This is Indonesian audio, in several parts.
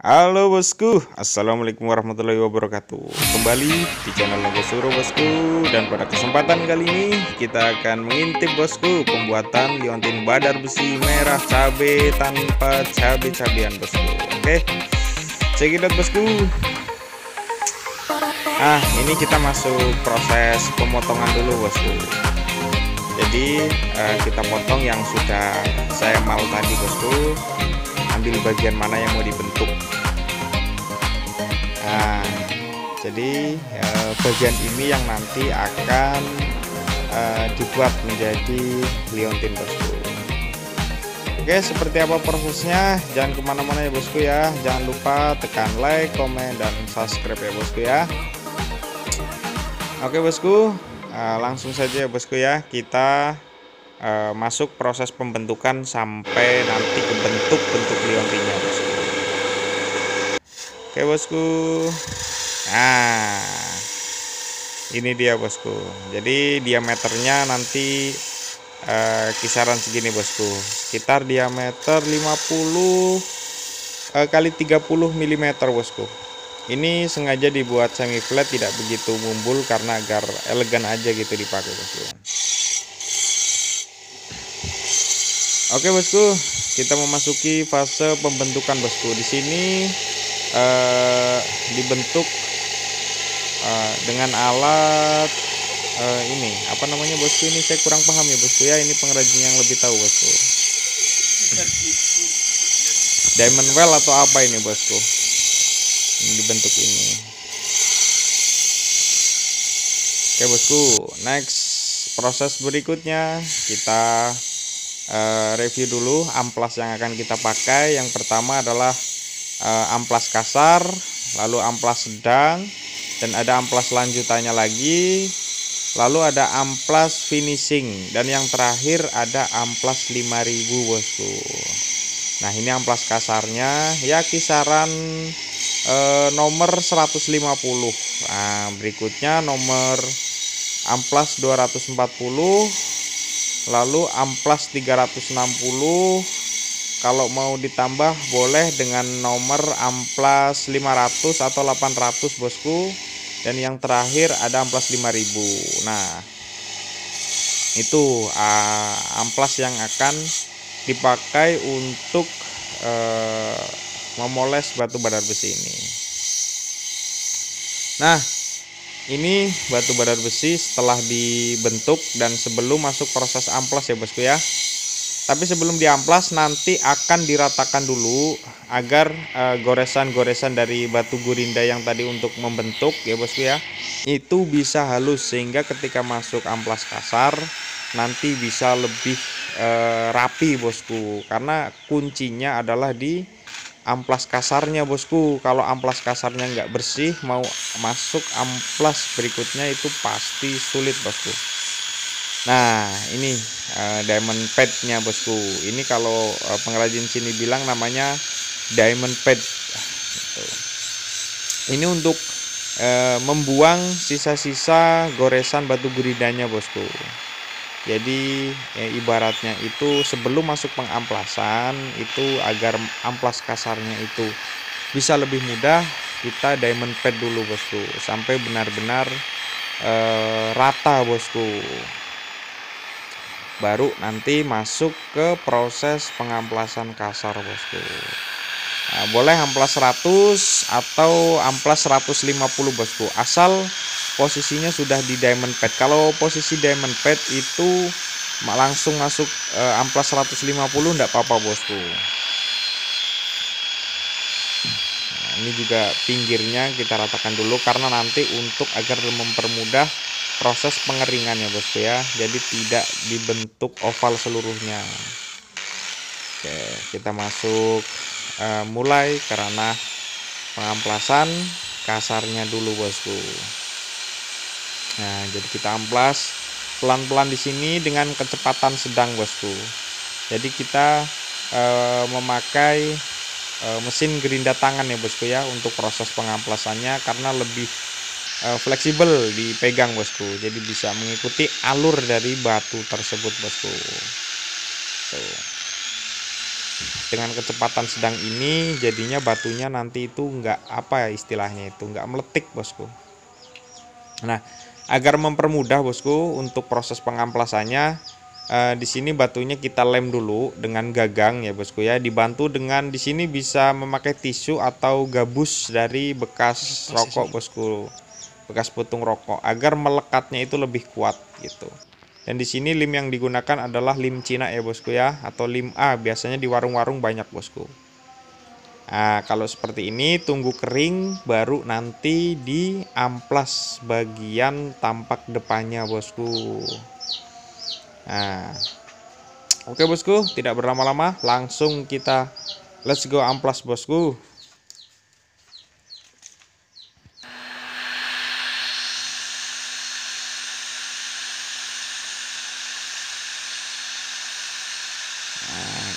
Halo bosku, assalamualaikum warahmatullahi wabarakatuh. Kembali di channel Nogosuro bosku, dan pada kesempatan kali ini kita akan mengintip bosku pembuatan liontin badar besi merah cabe tanpa cabe-cabean bosku. Oke, check it out bosku. Ini kita masuk proses pemotongan dulu bosku. Jadi kita potong yang sudah saya mau tadi bosku. Ambil bagian mana yang mau dibentuk. Jadi bagian ini yang nanti akan dibuat menjadi liontin bosku. Oke, seperti apa prosesnya? Jangan kemana-mana ya bosku ya. Jangan lupa tekan like, komen, dan subscribe ya bosku ya. Oke bosku, langsung saja ya bosku ya. Kita masuk proses pembentukan sampai nanti ke bentuk liontinnya bosku. Oke bosku, ini dia bosku. Jadi diameternya nanti kisaran segini bosku, sekitar diameter 50 kali 30 mm bosku. Ini sengaja dibuat semi flat, tidak begitu mumbul karena agar elegan aja gitu dipakai bosku. Oke bosku, kita memasuki fase pembentukan bosku. Di sini dibentuk dengan alat ini apa namanya bosku, ini saya kurang paham ya bosku ya, ini pengrajin yang lebih tahu bosku. Diamond well atau apa ini bosku, ini dibentuk ini. Oke bosku, next proses berikutnya kita review dulu amplas yang akan kita pakai. Yang pertama adalah amplas kasar, lalu amplas sedang, dan ada amplas lanjutannya lagi, lalu ada amplas finishing, dan yang terakhir ada amplas 5000 bosku. Nah ini amplas kasarnya ya kisaran nomor 150. Berikutnya nomor amplas 240, lalu amplas 360. Kalau mau ditambah boleh dengan nomor amplas 500 atau 800 bosku. Dan yang terakhir ada amplas 5000. Nah itu amplas yang akan dipakai untuk memoles batu badar besi ini. Nah ini batu badar besi setelah dibentuk dan sebelum masuk proses amplas ya bosku ya. Tapi sebelum diamplas nanti akan diratakan dulu agar goresan-goresan dari batu gurinda yang tadi untuk membentuk ya bosku ya, itu bisa halus sehingga ketika masuk amplas kasar nanti bisa lebih rapi bosku. Karena kuncinya adalah di amplas kasarnya bosku. Kalau amplas kasarnya nggak bersih, mau masuk amplas berikutnya itu pasti sulit bosku. Nah ini diamond padnya bosku. Ini kalau pengrajin sini bilang namanya diamond pad gitu. Ini untuk membuang sisa-sisa goresan batu gurindanya bosku. Jadi ibaratnya itu sebelum masuk pengamplasan itu agar amplas kasarnya itu bisa lebih mudah, kita diamond pad dulu bosku sampai benar-benar rata bosku. Baru nanti masuk ke proses pengamplasan kasar bosku. Boleh amplas 100 atau amplas 150 bosku, asal posisinya sudah di diamond pad. Kalau posisi diamond pad itu langsung masuk amplas 150 enggak apa-apa bosku. Nah, ini juga pinggirnya kita ratakan dulu karena nanti untuk agar mempermudah proses pengeringannya bosku ya, jadi tidak dibentuk oval seluruhnya. Oke, kita masuk mulai karena pengamplasan kasarnya dulu bosku. Nah jadi kita amplas pelan-pelan di sini dengan kecepatan sedang bosku. Jadi kita memakai mesin gerinda tangan ya bosku ya untuk proses pengamplasannya, karena lebih fleksibel dipegang bosku, jadi bisa mengikuti alur dari batu tersebut bosku. Tuh. dengan kecepatan sedang ini, jadinya batunya nanti itu nggak apa ya istilahnya itu, nggak meletik bosku. Nah, agar mempermudah bosku untuk proses pengamplasannya, di sini batunya kita lem dulu dengan gagang ya bosku ya, dibantu dengan di sini bisa memakai tisu atau gabus dari bekas rokok bosku, bekas putung rokok, agar melekatnya itu lebih kuat gitu. Dan di sini lem yang digunakan adalah lem Cina ya bosku ya, atau lem A, biasanya di warung-warung banyak bosku. Nah, kalau seperti ini tunggu kering baru nanti diamplas bagian tampak depannya bosku. Nah, oke bosku, tidak berlama-lama, langsung kita let's go amplas bosku.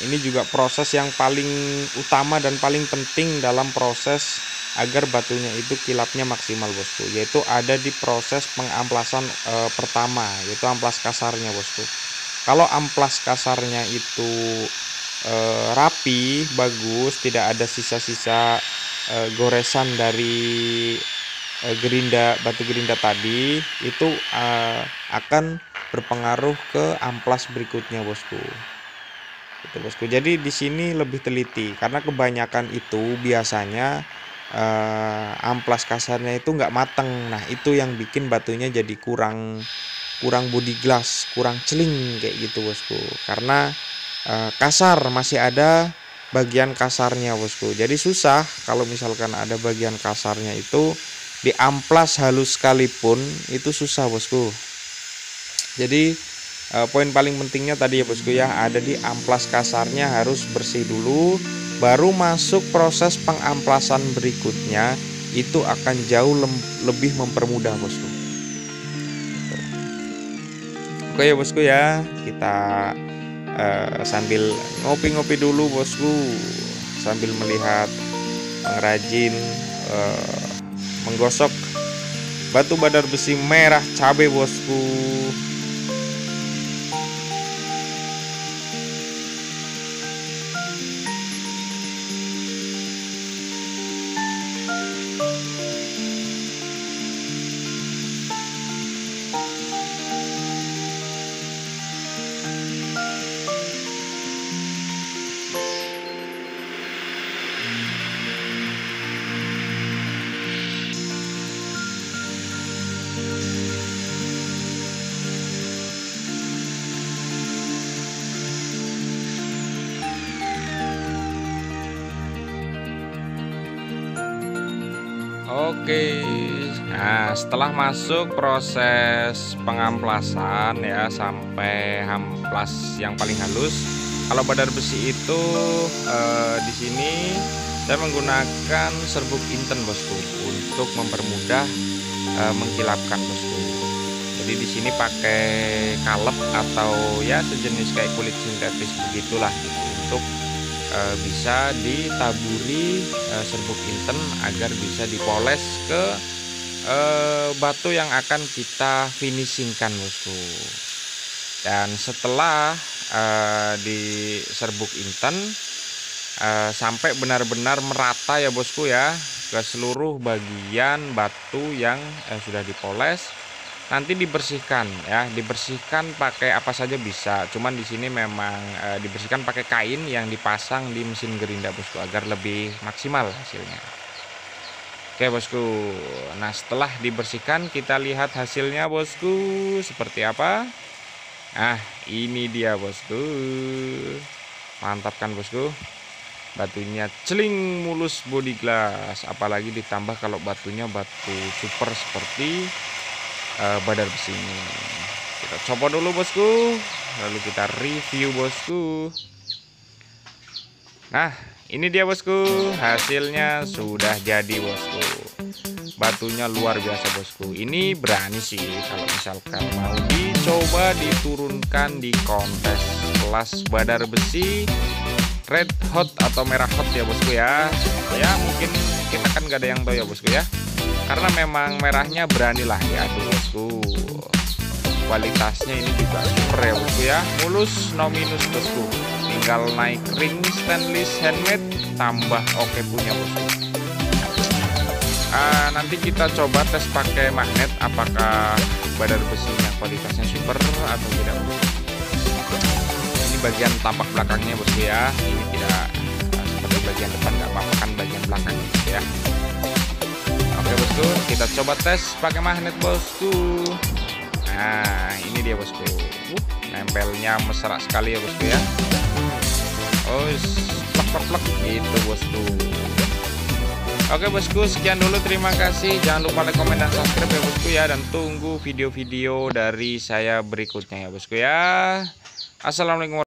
Ini juga proses yang paling utama dan paling penting dalam proses agar batunya itu kilapnya maksimal bosku, yaitu ada di proses pengamplasan pertama, yaitu amplas kasarnya bosku. Kalau amplas kasarnya itu rapi, bagus, tidak ada sisa-sisa goresan dari batu gerinda tadi, itu akan berpengaruh ke amplas berikutnya bosku. Gitu, bosku. Jadi di sini lebih teliti karena kebanyakan itu biasanya amplas kasarnya itu nggak mateng. Nah, itu yang bikin batunya jadi kurang body glass, kurang celing kayak gitu bosku. Karena kasar, masih ada bagian kasarnya bosku. Jadi susah kalau misalkan ada bagian kasarnya itu diamplas halus sekalipun itu susah bosku. Jadi poin paling pentingnya tadi ya bosku ya, ada di amplas kasarnya harus bersih dulu, baru masuk proses pengamplasan berikutnya, itu akan jauh lebih mempermudah bosku. Oke ya bosku ya, kita sambil ngopi-ngopi dulu bosku, sambil melihat pengrajin menggosok batu badar besi merah cabai bosku. Oke, nah setelah masuk proses pengamplasan ya sampai amplas yang paling halus, kalau badar besi itu di sini saya menggunakan serbuk inten bosku untuk mempermudah mengkilapkan bosku. Jadi di sini pakai kalep atau ya sejenis kayak kulit sintetis begitulah gitu, untuk bisa ditaburi serbuk inten agar bisa dipoles ke batu yang akan kita finishingkan bosku. Dan setelah di serbuk inten sampai benar-benar merata ya bosku ya ke seluruh bagian batu yang sudah dipoles, nanti dibersihkan ya, dibersihkan pakai apa saja bisa, cuman di sini memang dibersihkan pakai kain yang dipasang di mesin gerinda bosku agar lebih maksimal hasilnya. Oke bosku, nah setelah dibersihkan kita lihat hasilnya bosku seperti apa. Nah ini dia bosku, mantap kan bosku, batunya celing mulus body glass, apalagi ditambah kalau batunya batu super seperti badar besi ini. Kita coba dulu bosku, lalu kita review bosku. Nah ini dia bosku, hasilnya sudah jadi bosku. Batunya luar biasa bosku. Ini berani sih kalau misalkan mau dicoba diturunkan di kontes kelas badar besi red hot atau merah hot ya bosku ya. Ya mungkin kita kan gak ada yang tahu ya bosku ya, karena memang merahnya beranilah diadu bosku. Kualitasnya ini juga super ya bosku ya, mulus no minus bosku. tinggal naik ring stainless handmade tambah oke punya bosku. Nanti kita coba tes pakai magnet apakah badar besinya kualitasnya super atau tidak bosku. Ini bagian tampak belakangnya bosku ya, ini tidak seperti bagian depan, nggak apa-apa kan bagian belakang bosku ya. Oke bosku, kita coba tes pakai magnet bosku. Nah ini dia bosku, nempelnya mesra sekali ya bosku ya. Oh plek gitu bosku. Oke bosku, sekian dulu, terima kasih. Jangan lupa like, komen, dan subscribe ya bosku ya. Dan tunggu video-video dari saya berikutnya ya bosku ya. Assalamualaikum.